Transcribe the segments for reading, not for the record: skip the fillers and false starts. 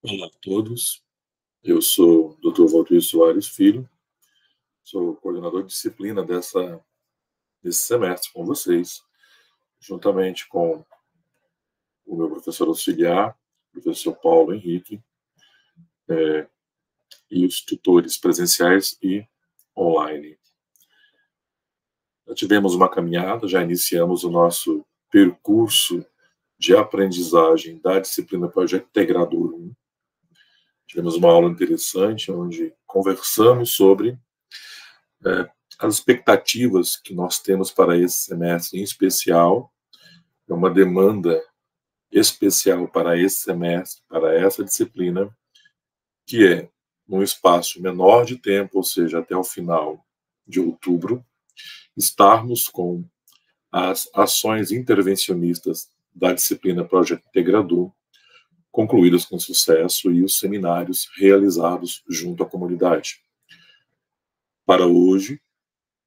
Olá a todos, eu sou o Dr. Valdir Soares Filho, sou coordenador de disciplina desse semestre com vocês, juntamente com o meu professor auxiliar, professor Paulo Henrique, e os tutores presenciais e online. Já tivemos uma caminhada, já iniciamos o nosso percurso de aprendizagem da disciplina Projeto Integrador 1. Tivemos uma aula interessante, onde conversamos sobre as expectativas que nós temos para esse semestre em especial. É uma demanda especial para esse semestre, para essa disciplina, que é num espaço menor de tempo, ou seja, até o final de outubro, estarmos com as ações intervencionistas da disciplina Projeto Integrador concluídas com sucesso e os seminários realizados junto à comunidade. Para hoje,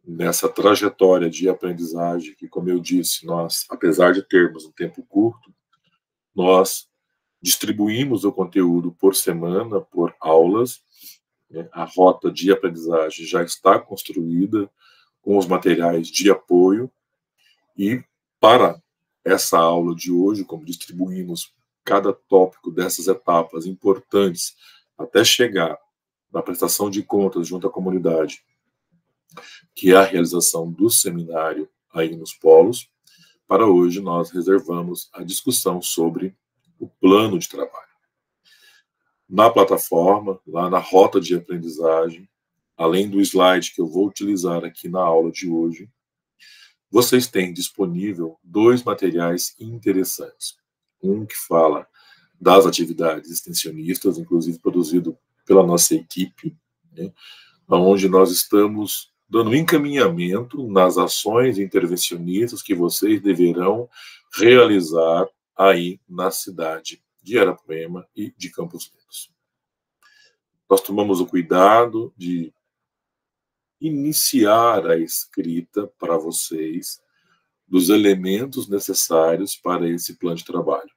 nessa trajetória de aprendizagem, que, como eu disse, nós, apesar de termos um tempo curto, nós distribuímos o conteúdo por semana, por aulas, né? A rota de aprendizagem já está construída com os materiais de apoio e para essa aula de hoje, como distribuímos cada tópico dessas etapas importantes até chegar na prestação de contas junto à comunidade, que é a realização do seminário aí nos polos, para hoje nós reservamos a discussão sobre o plano de trabalho. Na plataforma, lá na rota de aprendizagem, além do slide que eu vou utilizar aqui na aula de hoje, vocês têm disponível dois materiais interessantes. Um que fala das atividades extensionistas, inclusive produzido pela nossa equipe, né, onde nós estamos dando encaminhamento nas ações intervencionistas que vocês deverão realizar aí na cidade de Arapoema e de Campos Lindos. Nós tomamos o cuidado de iniciar a escrita para vocês dos elementos necessários para esse plano de trabalho.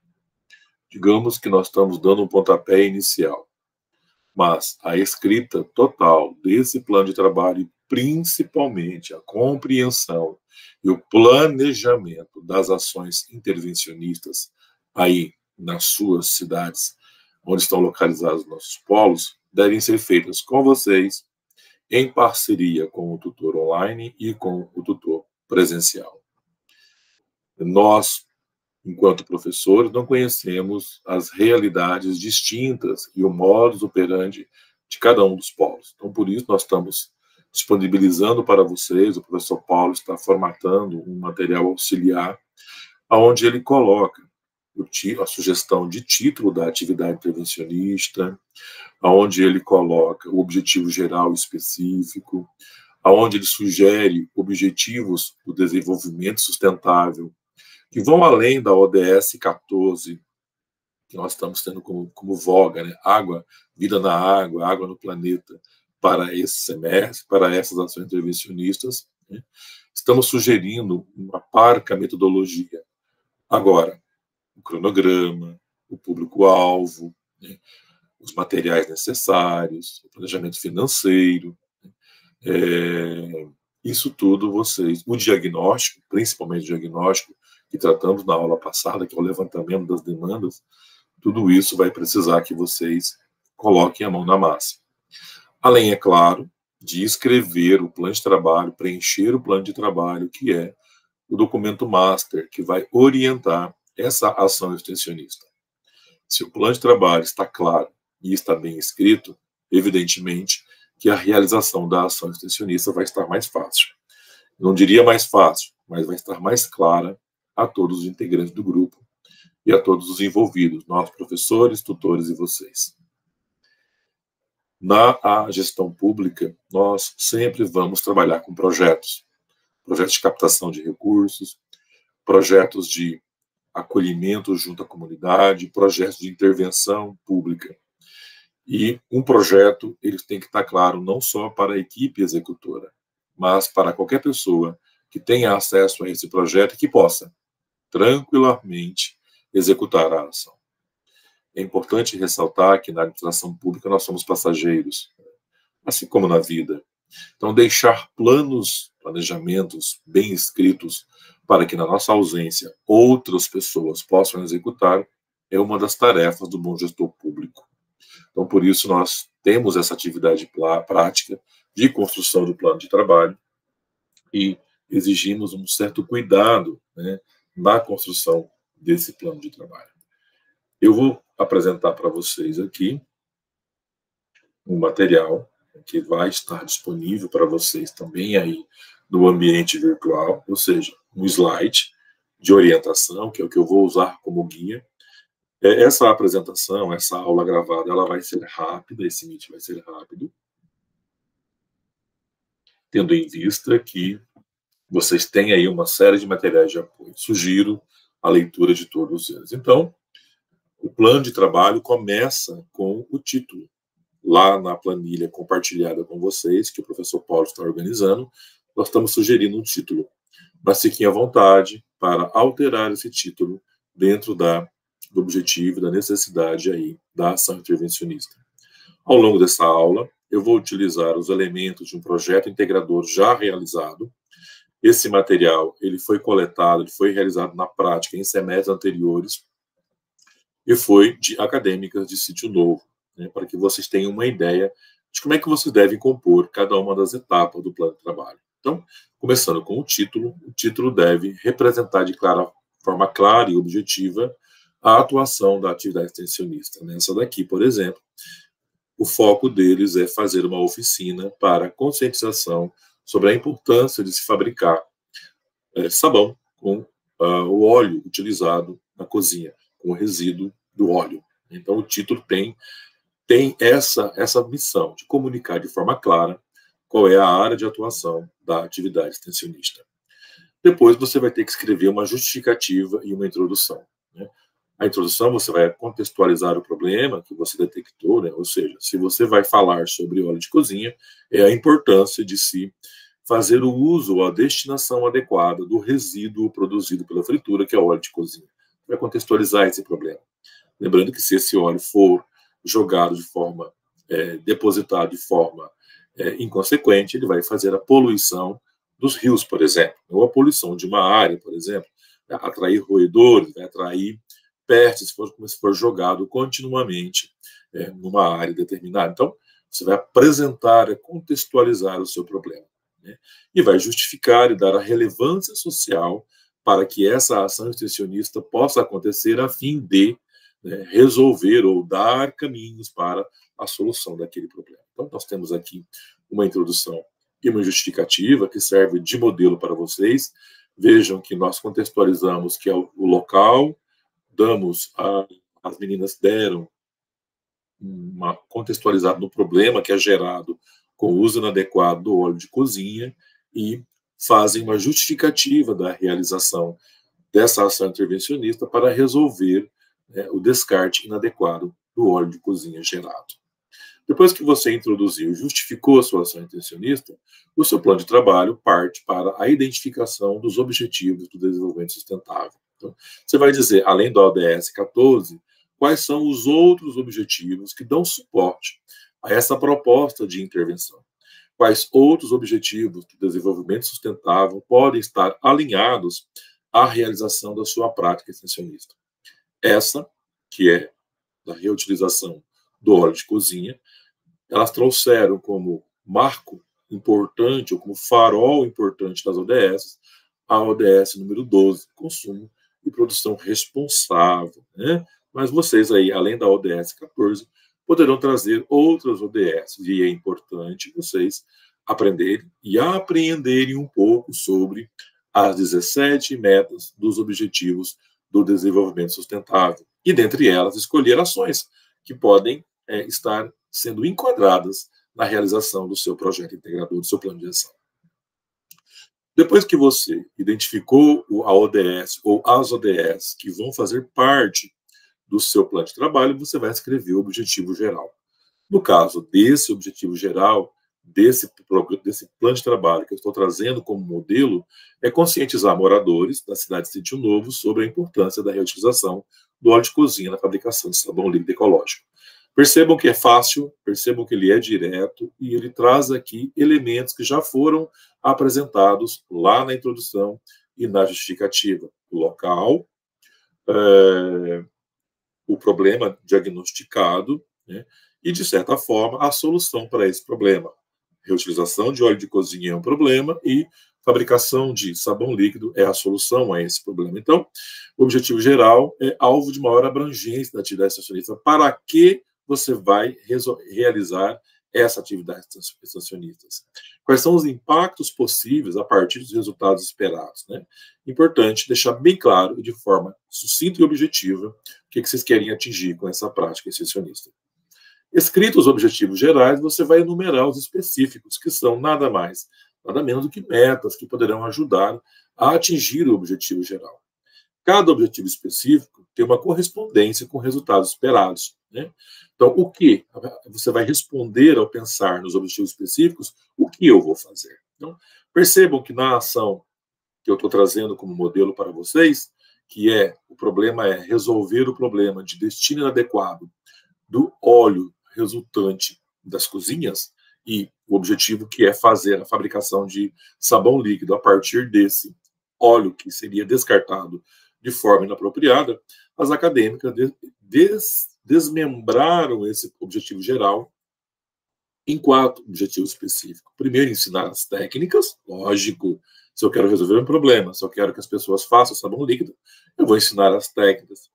Digamos que nós estamos dando um pontapé inicial, mas a escrita total desse plano de trabalho, principalmente a compreensão e o planejamento das ações intervencionistas aí nas suas cidades, onde estão localizados nossos polos, devem ser feitas com vocês, em parceria com o tutor online e com o tutor presencial. Nós, enquanto professores, não conhecemos as realidades distintas e o modus operandi de cada um dos polos. Então, por isso, nós estamos disponibilizando para vocês, o professor Paulo está formatando um material auxiliar, onde ele coloca a sugestão de título da atividade intervencionista, onde ele coloca o objetivo geral específico, onde ele sugere objetivos do desenvolvimento sustentável, que vão além da ODS 14, que nós estamos tendo como voga, né? Água, vida na água, água no planeta, para esse semestre, para essas ações intervencionistas, né? Estamos sugerindo uma parca metodologia. Agora, o cronograma, o público-alvo, né? Os materiais necessários, o planejamento financeiro, isso tudo vocês, o diagnóstico, principalmente o diagnóstico, que tratamos na aula passada, que é o levantamento das demandas, tudo isso vai precisar que vocês coloquem a mão na massa. Além, é claro, de escrever o plano de trabalho, preencher o plano de trabalho, que é o documento master, que vai orientar essa ação extensionista. Se o plano de trabalho está claro e está bem escrito, evidentemente que a realização da ação extensionista vai estar mais fácil. Não diria mais fácil, mas vai estar mais clara a todos os integrantes do grupo e a todos os envolvidos, nós professores, tutores e vocês. Na gestão pública, nós sempre vamos trabalhar com projetos de captação de recursos, projetos de acolhimento junto à comunidade, projetos de intervenção pública. E um projeto, ele tem que estar claro não só para a equipe executora, mas para qualquer pessoa que tenha acesso a esse projeto e que possa tranquilamente executar a ação. é importante ressaltar que na administração pública nós somos passageiros, assim como na vida. Então, deixar planejamentos bem escritos para que na nossa ausência outras pessoas possam executar é uma das tarefas do bom gestor público. Então, por isso, nós temos essa atividade prática de construção do plano de trabalho e exigimos um certo cuidado, né, na construção desse plano de trabalho. Eu vou apresentar para vocês aqui um material que vai estar disponível para vocês também aí no ambiente virtual, ou seja, um slide de orientação, que é o que eu vou usar como guia. Essa apresentação, essa aula gravada, ela vai ser rápida, esse Meet vai ser rápido, tendo em vista que vocês têm aí uma série de materiais de apoio. Sugiro a leitura de todos eles. Então, o plano de trabalho começa com o título. Lá na planilha compartilhada com vocês, que o professor Paulo está organizando, nós estamos sugerindo um título. Mas fiquem à vontade para alterar esse título dentro do objetivo, da necessidade aí da ação intervencionista. Ao longo dessa aula, eu vou utilizar os elementos de um projeto integrador já realizado. Esse material ele foi coletado, ele foi realizado na prática em semestres anteriores e foi de acadêmicas de Sítio Novo, né, para que vocês tenham uma ideia de como é que vocês devem compor cada uma das etapas do plano de trabalho. Então, começando com o título deve representar de forma clara e objetiva a atuação da atividade extensionista. Nessa daqui, por exemplo, o foco deles é fazer uma oficina para conscientização sobre a importância de se fabricar sabão com o óleo utilizado na cozinha, com o resíduo do óleo. Então, o título tem essa missão de comunicar de forma clara qual é a área de atuação da atividade extensionista. Depois, você vai ter que escrever uma justificativa e uma introdução, né? A introdução, você vai contextualizar o problema que você detectou, né? Ou seja, se você vai falar sobre óleo de cozinha, é a importância de se fazer o uso ou a destinação adequada do resíduo produzido pela fritura, que é o óleo de cozinha. Vai contextualizar esse problema. Lembrando que se esse óleo for jogado de forma, depositado de forma inconsequente, ele vai fazer a poluição dos rios, por exemplo, ou a poluição de uma área, por exemplo, vai atrair roedores, vai atrair pestes, se for jogado continuamente numa área determinada. Então, você vai apresentar, contextualizar o seu problema, né? E vai justificar e dar a relevância social para que essa ação extensionista possa acontecer a fim de resolver ou dar caminhos para a solução daquele problema. Então, nós temos aqui uma introdução e uma justificativa que serve de modelo para vocês. Vejam que nós contextualizamos que é o local, as meninas deram uma contextualizada no problema que é gerado com o uso inadequado do óleo de cozinha e fazem uma justificativa da realização dessa ação intervencionista para resolver o descarte inadequado do óleo de cozinha gerado. Depois que você introduziu e justificou a sua ação intencionista, o seu plano de trabalho parte para a identificação dos objetivos do desenvolvimento sustentável. Então, você vai dizer, além do ODS 14, quais são os outros objetivos que dão suporte a essa proposta de intervenção. Quais outros objetivos do desenvolvimento sustentável podem estar alinhados à realização da sua prática extensionista. Essa, que é da reutilização do óleo de cozinha, elas trouxeram como marco importante, ou como farol importante das ODS, a ODS número 12, consumo e produção responsável, né? Mas vocês aí, além da ODS 14, poderão trazer outras ODS, e é importante vocês aprenderem e apreenderem um pouco sobre as 17 metas dos objetivos do desenvolvimento sustentável, e dentre elas escolher ações que podem estar sendo enquadradas na realização do seu projeto integrador, do seu plano de ação. Depois que você identificou a ODS ou as ODS que vão fazer parte do seu plano de trabalho, você vai escrever o objetivo geral. No caso desse objetivo geral, desse plano de trabalho que eu estou trazendo como modelo, é conscientizar moradores da cidade de Sítio Novo sobre a importância da reutilização do óleo de cozinha na fabricação de sabão líquido ecológico. Percebam que é fácil, percebam que ele é direto e ele traz aqui elementos que já foram apresentados lá na introdução e na justificativa. O local, o problema diagnosticado, né, e, de certa forma, a solução para esse problema. Reutilização de óleo de cozinha é um problema e fabricação de sabão líquido é a solução a esse problema. Então, o objetivo geral é alvo de maior abrangência da atividade extensionista. Para que você vai realizar essa atividade extensionista? Quais são os impactos possíveis a partir dos resultados esperados? Né? Importante deixar bem claro e de forma sucinta e objetiva o que vocês querem atingir com essa prática extensionista. Escritos os objetivos gerais, você vai enumerar os específicos, que são nada mais, nada menos do que metas que poderão ajudar a atingir o objetivo geral. Cada objetivo específico tem uma correspondência com resultados esperados. Né? Então, o que? Você vai responder ao pensar nos objetivos específicos, o que eu vou fazer? Então, percebam que na ação que eu estou trazendo como modelo para vocês, que o problema é resolver o problema de destino inadequado do óleo resultante das cozinhas, e o objetivo que é fazer a fabricação de sabão líquido a partir desse óleo que seria descartado de forma inapropriada, as acadêmicas desmembraram esse objetivo geral em 4 objetivos específicos. Primeiro, ensinar as técnicas, lógico, se eu quero resolver um problema, se eu quero que as pessoas façam sabão líquido, eu vou ensinar as técnicas.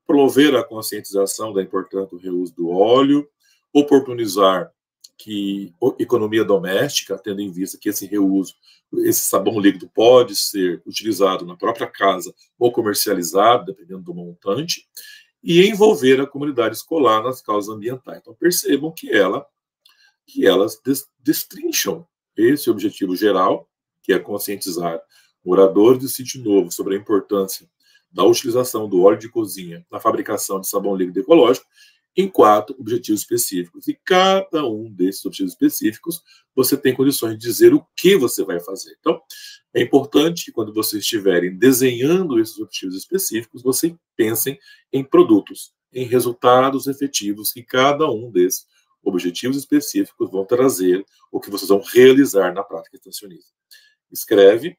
Promover a conscientização da importância do reuso do óleo, oportunizar que economia doméstica, tendo em vista que esse reuso, esse sabão líquido pode ser utilizado na própria casa ou comercializado, dependendo do montante, e envolver a comunidade escolar nas causas ambientais. Então, percebam que elas destrincham esse objetivo geral, que é conscientizar moradores do Sítio Novo sobre a importância da utilização do óleo de cozinha na fabricação de sabão líquido ecológico, em 4 objetivos específicos. E cada um desses objetivos específicos, você tem condições de dizer o que você vai fazer. Então, é importante que quando vocês estiverem desenhando esses objetivos específicos, vocês pensem em produtos, em resultados efetivos que cada um desses objetivos específicos vão trazer, o que vocês vão realizar na prática extensionista. Escreve,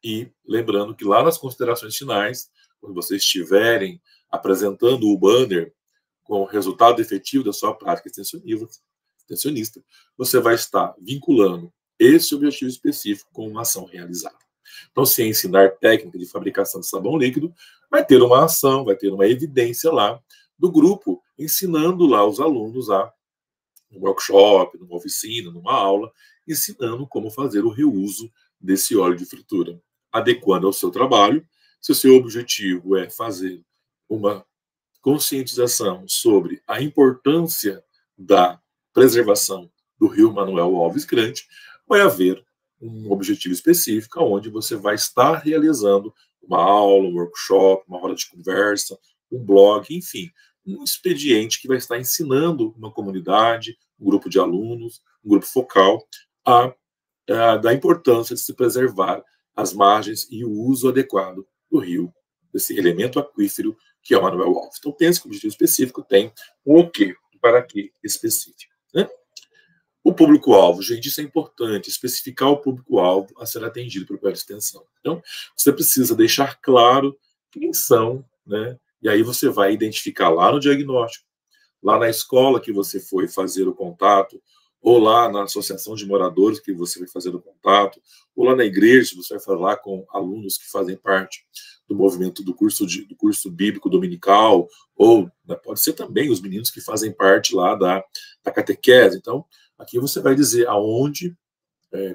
e lembrando que lá nas considerações finais, quando vocês estiverem apresentando o banner com o resultado efetivo da sua prática extensionista, você vai estar vinculando esse objetivo específico com uma ação realizada. Então, se ensinar técnica de fabricação de sabão líquido, vai ter uma ação, vai ter uma evidência lá do grupo, ensinando lá os alunos num workshop, numa oficina, numa aula, ensinando como fazer o reuso desse óleo de fritura, adequando ao seu trabalho. Se o seu objetivo é fazer uma conscientização sobre a importância da preservação do rio Manuel Alves Grande, vai haver um objetivo específico onde você vai estar realizando uma aula, um workshop, uma roda de conversa, um blog, enfim, um expediente que vai estar ensinando uma comunidade, um grupo de alunos, um grupo focal, da importância de se preservar as margens e o uso adequado do rio, desse elemento aquífero que é o Manuel Alves. Então, pense que o objetivo específico tem um o quê, para quê específico. Né? O público-alvo, gente, isso é importante, especificar o público-alvo a ser atendido pelo projeto de extensão. Então, você precisa deixar claro quem são, né? E aí você vai identificar lá no diagnóstico, lá na escola que você foi fazer o contato, ou lá na associação de moradores que você vai fazer o contato, ou lá na igreja, você vai falar com alunos que fazem parte do movimento do curso bíblico dominical, ou né, pode ser também os meninos que fazem parte lá da catequese. Então, aqui você vai dizer aonde,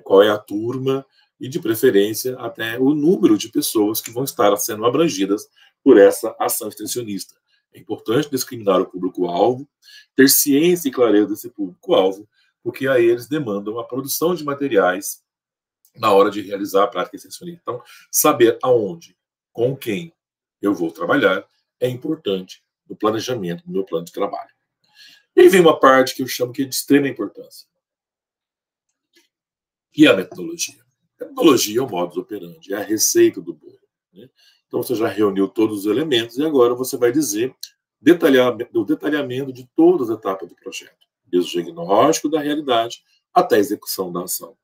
qual é a turma, e de preferência até o número de pessoas que vão estar sendo abrangidas por essa ação extensionista. É importante discriminar o público-alvo, ter ciência e clareza desse público-alvo, porque aí eles demandam a produção de materiais na hora de realizar a prática extensionista. Então, saber aonde, com quem eu vou trabalhar é importante no planejamento do meu plano de trabalho. E aí vem uma parte que eu chamo que é de extrema importância, que é a metodologia. A metodologia é o modus operandi, é a receita do bolo. Né? Então, você já reuniu todos os elementos e agora você vai dizer o detalhamento de todas as etapas do projeto, desde o diagnóstico da realidade até a execução da ação.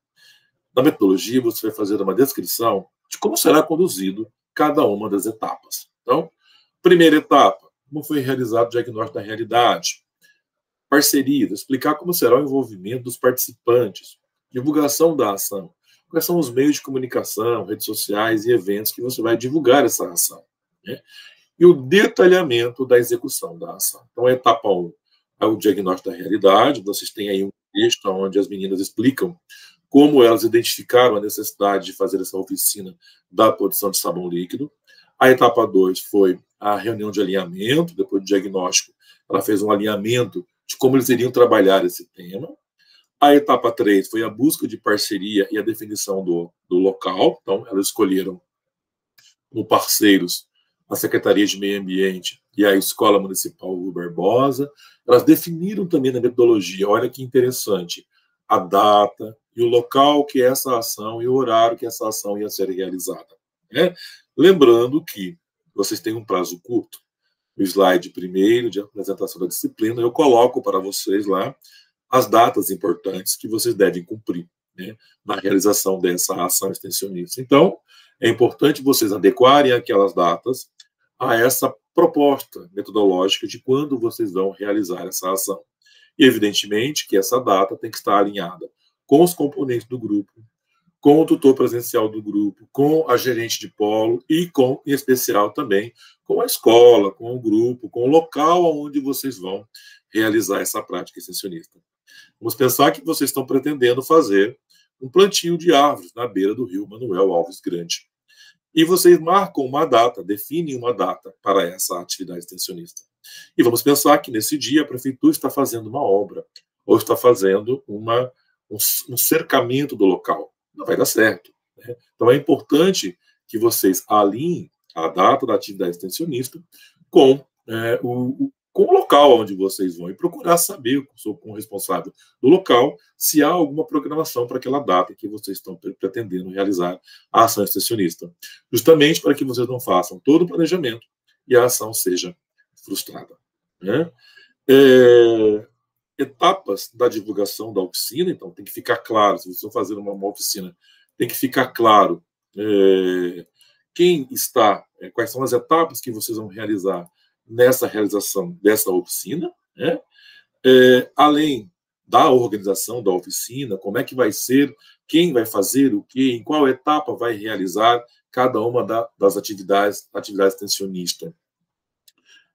Na metodologia, você vai fazer uma descrição de como será conduzido cada uma das etapas. Então, primeira etapa, como foi realizado o diagnóstico da realidade. Parcerias, explicar como será o envolvimento dos participantes. Divulgação da ação. Quais são os meios de comunicação, redes sociais e eventos que você vai divulgar essa ação, né? E o detalhamento da execução da ação. Então, a etapa 1 é o diagnóstico da realidade. Vocês têm aí um texto onde as meninas explicam como elas identificaram a necessidade de fazer essa oficina da produção de sabão líquido. A etapa 2 foi a reunião de alinhamento. Depois do diagnóstico, ela fez um alinhamento de como eles iriam trabalhar esse tema. A etapa 3 foi a busca de parceria e a definição do local. Então, elas escolheram como parceiros a Secretaria de Meio Ambiente e a Escola Municipal Rui Barbosa. Elas definiram também na metodologia, olha que interessante, a data e o local que essa ação e o horário que essa ação ia ser realizada, né? Lembrando que vocês têm um prazo curto. No slide primeiro de apresentação da disciplina, eu coloco para vocês lá as datas importantes que vocês devem cumprir, né, na realização dessa ação extensionista. Então, é importante vocês adequarem aquelas datas a essa proposta metodológica de quando vocês vão realizar essa ação. E, evidentemente, que essa data tem que estar alinhada com os componentes do grupo, com o tutor presencial do grupo, com a gerente de polo e, em especial, também com a escola, com o grupo, com o local onde vocês vão realizar essa prática extensionista. Vamos pensar que vocês estão pretendendo fazer um plantio de árvores na beira do rio Manuel Alves Grande. E vocês marcam uma data, definem uma data para essa atividade extensionista. E vamos pensar que nesse dia a prefeitura está fazendo uma obra, ou está fazendo um cercamento do local. Não vai dar certo, né? Então é importante que vocês alinhem a data da atividade extensionista com o local onde vocês vão e procurar saber com o responsável do local se há alguma programação para aquela data que vocês estão pretendendo realizar a ação extensionista. Justamente para que vocês não façam todo o planejamento e a ação seja frustrada, né? Etapas da divulgação da oficina, então tem que ficar claro, se vocês vão fazer uma oficina, tem que ficar claro quem está, quais são as etapas que vocês vão realizar nessa realização dessa oficina, né? Além da organização da oficina, como é que vai ser, quem vai fazer o quê, em qual etapa vai realizar cada uma das atividades extensionistas.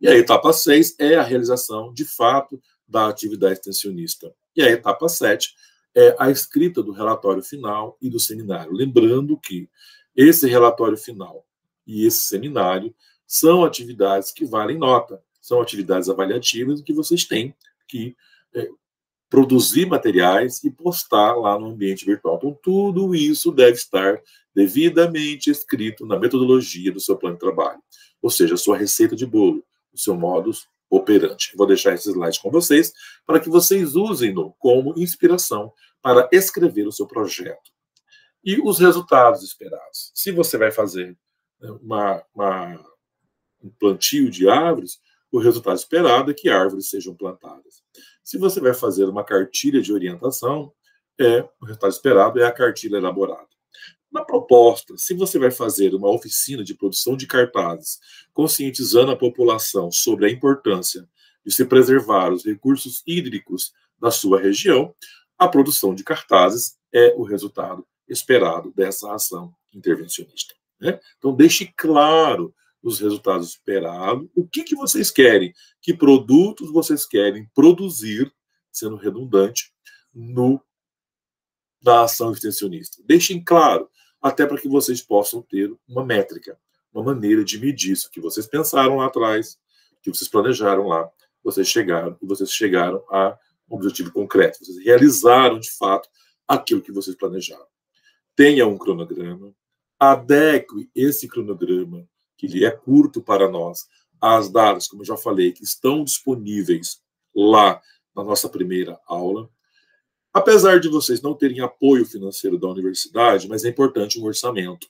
E a etapa 6 é a realização, de fato, da atividade extensionista. E a etapa 7 é a escrita do relatório final e do seminário. Lembrando que esse relatório final e esse seminário são atividades que valem nota, são atividades avaliativas que vocês têm que produzir materiais e postar lá no ambiente virtual. Então, tudo isso deve estar devidamente escrito na metodologia do seu plano de trabalho, ou seja, a sua receita de bolo, o seu modus operandi. Vou deixar esse slide com vocês para que vocês usem-no como inspiração para escrever o seu projeto. E os resultados esperados. Se você vai fazer um plantio de árvores, o resultado esperado é que árvores sejam plantadas. Se você vai fazer uma cartilha de orientação, o resultado esperado é a cartilha elaborada. Na proposta, se você vai fazer uma oficina de produção de cartazes, conscientizando a população sobre a importância de se preservar os recursos hídricos da sua região, a produção de cartazes é o resultado esperado dessa ação intervencionista, né? Então, deixe claro os resultados esperados, o que vocês querem, que produtos vocês querem produzir, sendo redundante, na ação extensionista. Deixem claro, até para que vocês possam ter uma métrica, uma maneira de medir isso que vocês pensaram lá atrás, que vocês planejaram lá, vocês chegaram a um objetivo concreto, vocês realizaram de fato aquilo que vocês planejaram. Tenha um cronograma, adeque esse cronograma, que ele é curto para nós, às datas, como eu já falei, que estão disponíveis lá na nossa primeira aula. Apesar de vocês não terem apoio financeiro da universidade, mas é importante um orçamento.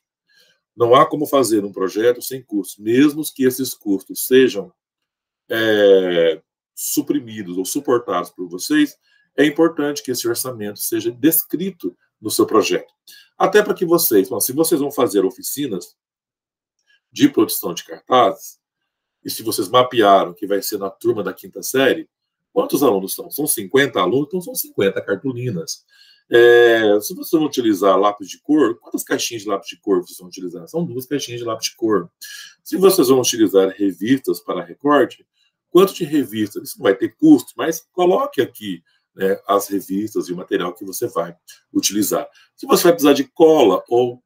Não há como fazer um projeto sem custos, mesmo que esses custos sejam suprimidos ou suportados por vocês. É importante que esse orçamento seja descrito no seu projeto. Até para que vocês, se vocês vão fazer oficinas de produção de cartazes, e se vocês mapearam que vai ser na turma da 5ª série, quantos alunos são? São 50 alunos, então são 50 cartolinas. Se vocês vão utilizar lápis de cor, quantas caixinhas de lápis de cor vocês vão utilizar? São 2 caixinhas de lápis de cor. Se vocês vão utilizar revistas para recorte, quanto de revistas? Isso não vai ter custo, mas coloque aqui, né, as revistas e o material que você vai utilizar. Se você vai precisar de cola ou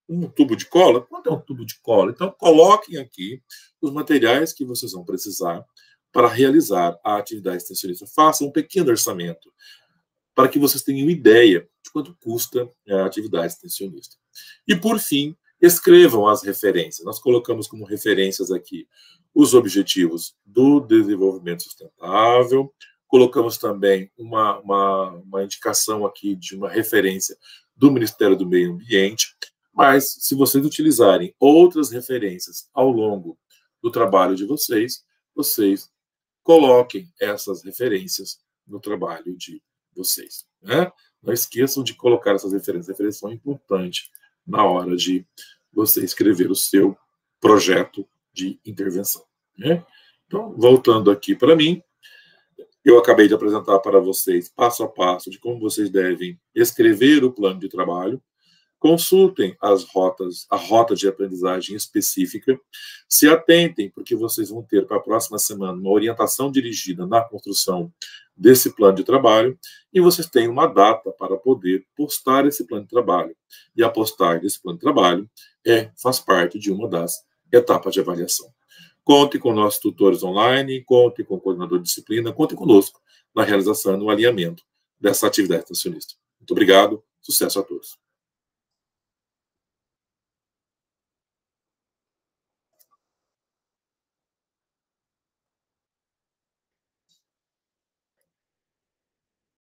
um tubo de cola, quanto é um tubo de cola? Então, coloquem aqui os materiais que vocês vão precisar para realizar a atividade extensionista. Façam um pequeno orçamento, para que vocês tenham ideia de quanto custa a atividade extensionista. E, por fim, escrevam as referências. Nós colocamos como referências aqui os objetivos do desenvolvimento sustentável, colocamos também uma indicação aqui de uma referência do Ministério do Meio Ambiente, mas se vocês utilizarem outras referências ao longo do trabalho de vocês, vocês coloquem essas referências no trabalho de vocês, né? Não esqueçam de colocar essas referências. As referências são importantes na hora de você escrever o seu projeto de intervenção, né? Então, voltando aqui para mim, eu acabei de apresentar para vocês, passo a passo, de como vocês devem escrever o plano de trabalho. Consultem a rota de aprendizagem específica, se atentem, porque vocês vão ter para a próxima semana uma orientação dirigida na construção desse plano de trabalho, e vocês têm uma data para poder postar esse plano de trabalho. E a postagem desse plano de trabalho faz parte de uma das etapas de avaliação. Conte com nossos tutores online, conte com o coordenador de disciplina, conte conosco na realização e no alinhamento dessa atividade extensionista. Muito obrigado, sucesso a todos.